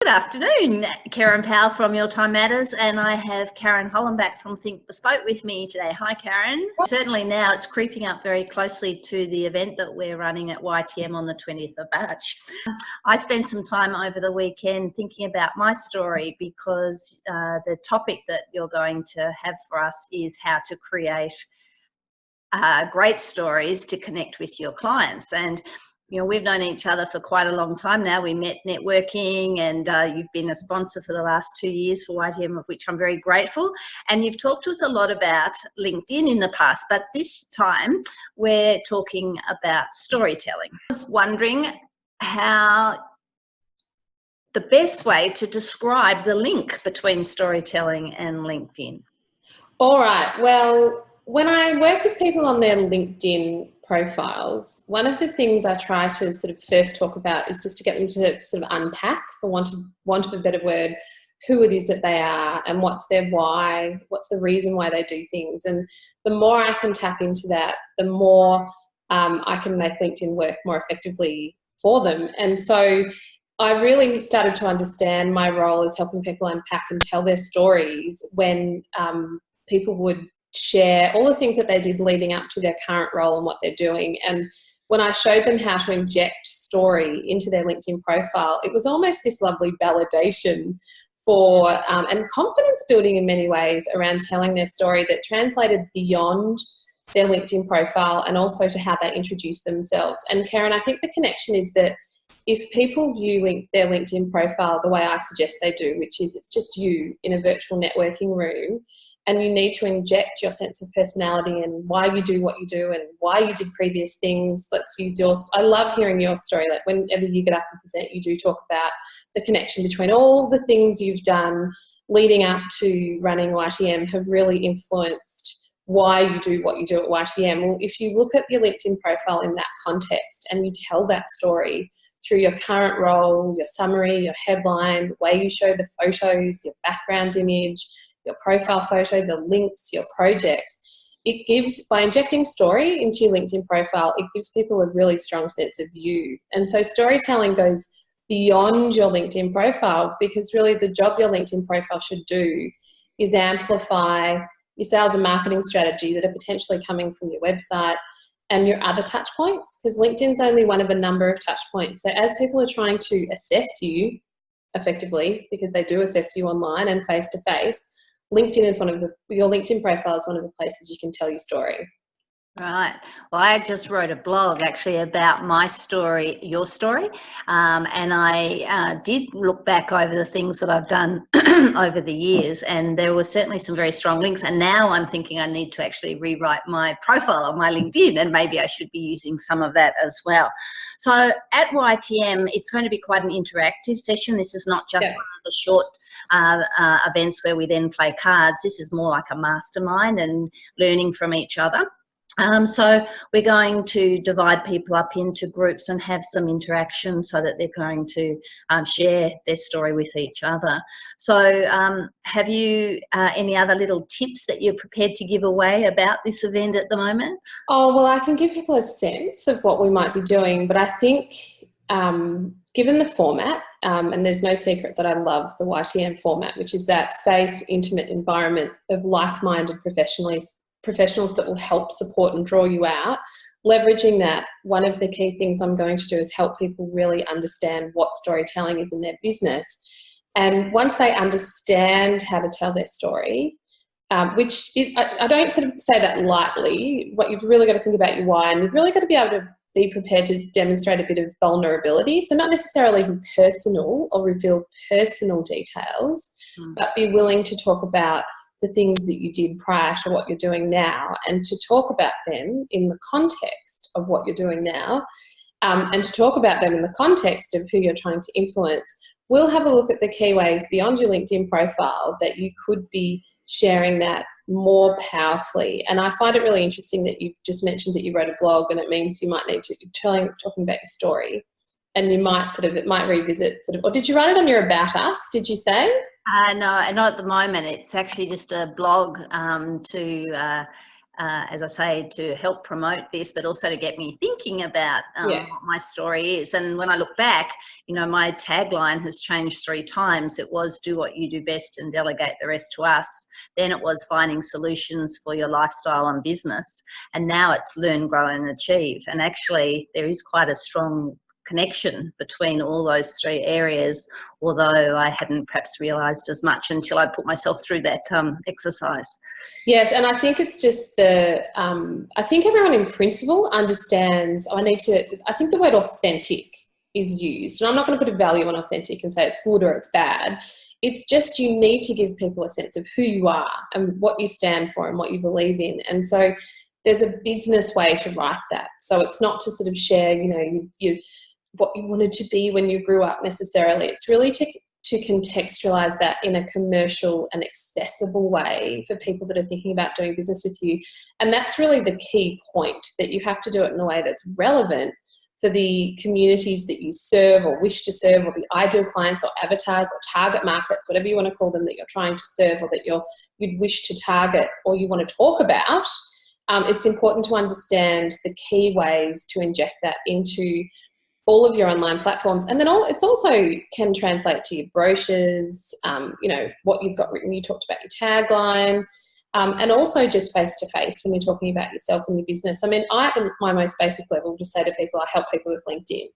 Good afternoon, Karen Powell from Your Time Matters, and I have Karen Hollenbach from Think Bespoke with me today. Hi, Karen. Certainly now it's creeping up very closely to the event that we're running at YTM on the 20th of March. I spent some time over the weekend thinking about my story because the topic that you're going to have for us is how to create great stories to connect with your clients. And you know, we've known each other for quite a long time now. We met networking, and you've been a sponsor for the last 2 years for YTM, of which I'm very grateful. And you've talked to us a lot about LinkedIn in the past, but this time we're talking about storytelling. I was wondering how the best way to describe the link between storytelling and LinkedIn. All right. Well, when I work with people on their LinkedIn profiles, one of the things I try to sort of first talk about is just to get them to sort of unpack, for want of a better word, who it is that they are and what's their why, what's the reason why they do things. And the more I can tap into that, the more I can make LinkedIn work more effectively for them. And so I really started to understand my role as helping people unpack and tell their stories when people would share all the things that they did leading up to their current role and what they're doing. And when I showed them how to inject story into their LinkedIn profile, it was almost this lovely validation for and confidence building in many ways around telling their story that translated beyond their LinkedIn profile and also to how they introduce themselves. And Karen, I think the connection is that if people view their LinkedIn profile the way I suggest they do, which is it's just you in a virtual networking room, and you need to inject your sense of personality and why you do what you do and why you did previous things. Let's use yours. I love hearing your story. Like whenever you get up and present, you do talk about the connection between all the things you've done leading up to running YTM have really influenced why you do what you do at YTM. Well, if you look at your LinkedIn profile in that context and you tell that story through your current role, your summary, your headline, the way you show the photos, your background image, your profile photo, the links, your projects, it gives, by injecting story into your LinkedIn profile, it gives people a really strong sense of you. And so storytelling goes beyond your LinkedIn profile, because really the job your LinkedIn profile should do is amplify your sales and marketing strategy that are potentially coming from your website and your other touch points, because LinkedIn's only one of a number of touch points. So as people are trying to assess you effectively, because they do assess you online and face to face, LinkedIn is your LinkedIn profile is one of the places you can tell your story. Right. Well, I just wrote a blog actually about my story, your story, and I did look back over the things that I've done over the years, and there were certainly some very strong links. And now I'm thinking I need to actually rewrite my profile on my LinkedIn, and maybe I should be using some of that as well. So at YTM, it's going to be quite an interactive session. This is not just one of the short events where we then play cards. This is more like a mastermind and learning from each other. So we're going to divide people up into groups and have some interaction so that they're going to share their story with each other. So have you any other little tips that you're prepared to give away about this event at the moment? Oh, well, I can give people a sense of what we might be doing, but I think given the format, and there's no secret that I love the YTM format, which is that safe, intimate environment of like-minded professionals that will help support and draw you out. Leveraging that, one of the key things I'm going to do is help people really understand what storytelling is in their business. And once they understand how to tell their story, I don't sort of say that lightly, what you've really got to think about your why, and you've really got to be able to be prepared to demonstrate a bit of vulnerability. So not necessarily personal or reveal personal details, but be willing to talk about the things that you did prior to what you're doing now, and to talk about them in the context of what you're doing now, and to talk about them in the context of who you're trying to influence. We'll have a look at the key ways beyond your LinkedIn profile that you could be sharing that more powerfully. And I find it really interesting that you've just mentioned that you wrote a blog, and it means you might need to talking about your story, and you might it might revisit or did you write it on your About Us, did you say? No, not at the moment. It's actually just a blog to as I say, to help promote this, but also to get me thinking about what my story is. And when I look back, you know, my tagline has changed 3 times. It was do what you do best and delegate the rest to us. Then it was finding solutions for your lifestyle and business. And now it's learn, grow and achieve. And actually there is quite a strong connection between all those 3 areas, although I hadn't perhaps realised as much until I put myself through that exercise. Yes, and I think it's just I think everyone in principle understands, I think the word authentic is used, and I'm not going to put a value on authentic and say it's good or it's bad. It's just you need to give people a sense of who you are and what you stand for and what you believe in. And so there's a business way to write that. So it's not to sort of share, you know, what you wanted to be when you grew up necessarily. It's really to contextualize that in a commercial and accessible way for people that are thinking about doing business with you. And that's really the key point, that you have to do it in a way that's relevant for the communities that you serve or wish to serve, or the ideal clients or avatars or target markets, whatever you want to call them, that you're trying to serve or that you'd wish to target or you want to talk about. It's important to understand the key ways to inject that into all of your online platforms. And then it's also can translate to your brochures, you know, what you've got written. You talked about your tagline, and also just face-to-face when you're talking about yourself and your business. I mean, at my most basic level, just say to people, I help people with LinkedIn.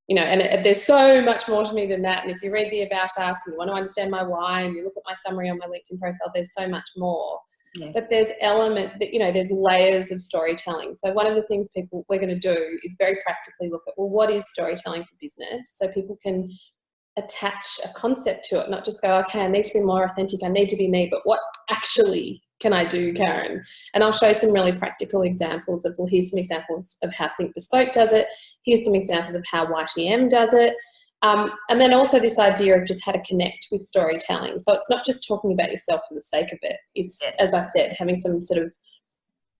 You know, and there's so much more to me than that. And if you read the About Us and you want to understand my why and you look at my summary on my LinkedIn profile, there's so much more. Yes. But there's there's layers of storytelling. So one of the things we're going to do is very practically look at, well, what is storytelling for business? So people can attach a concept to it, not just go, okay, I need to be more authentic, I need to be me, but what actually can I do, Karen? And I'll show some really practical examples of, well, here's some examples of how Think Bespoke does it. Here's some examples of how YTM does it. And then also this idea of just how to connect with storytelling. So it's not just talking about yourself for the sake of it. It's, as I said, having some sort of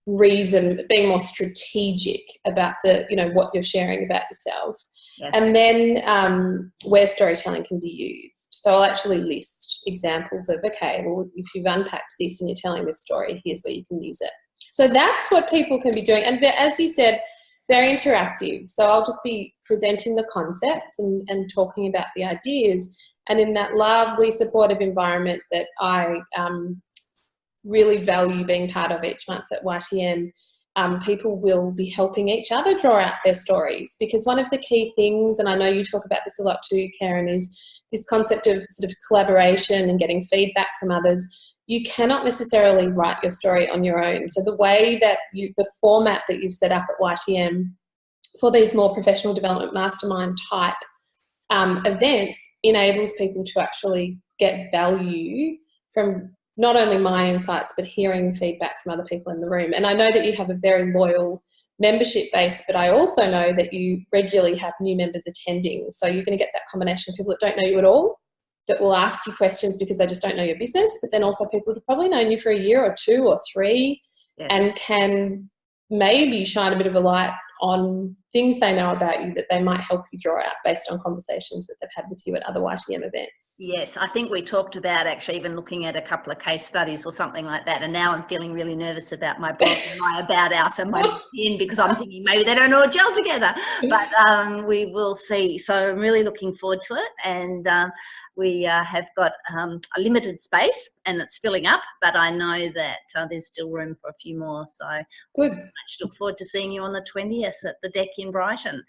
reason, being more strategic about what you're sharing about yourself. Yes. And then where storytelling can be used. So I'll actually list examples of, okay, well, if you've unpacked this and you're telling this story, here's where you can use it. So that's what people can be doing. And as you said, very interactive. So I'll just be presenting the concepts and talking about the ideas. And in that lovely supportive environment that I really value being part of each month at YTM, people will be helping each other draw out their stories. Because one of the key things, and I know you talk about this a lot too, Karen, is this concept of sort of collaboration and getting feedback from others. You cannot necessarily write your story on your own. So the way that the format that you've set up at YTM for these more professional development mastermind type events enables people to actually get value from not only my insights, but hearing feedback from other people in the room. And I know that you have a very loyal membership base, but I also know that you regularly have new members attending. So you're going to get that combination of people that don't know you at all, that will ask you questions because they just don't know your business, but then also people that have probably known you for a year or 2 or 3, yes, and can maybe shine a bit of a light on things they know about you that they might help you draw out based on conversations that they've had with you at other YTM events. Yes, I think we talked about actually even looking at a couple of case studies or something like that, and now I'm feeling really nervous about my blog and my About Us and my LinkedIn, because I'm thinking maybe they don't all gel together, but we will see. So I'm really looking forward to it, and we have got a limited space and it's filling up, but I know that there's still room for a few more. So good. I look forward to seeing you on the 20th at the deck in Brighton.